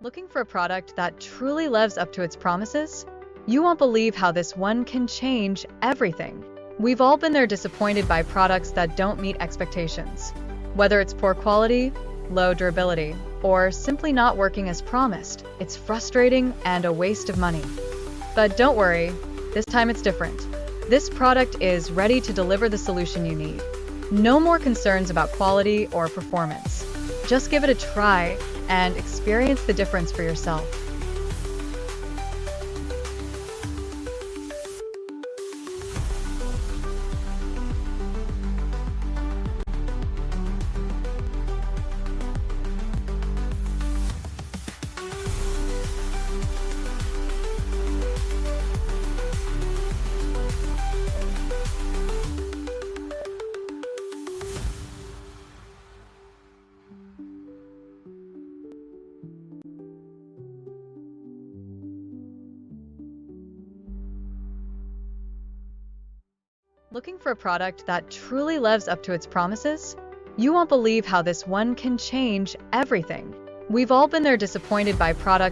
Looking for a product that truly lives up to its promises? You won't believe how this one can change everything. We've all been there disappointed by products that don't meet expectations. Whether it's poor quality, low durability, or simply not working as promised, it's frustrating and a waste of money. But don't worry, this time it's different. This product is ready to deliver the solution you need. No more concerns about quality or performance. Just give it a try and experience the difference for yourself. Looking for a product that truly lives up to its promises? You won't believe how this one can change everything. We've all been there disappointed by products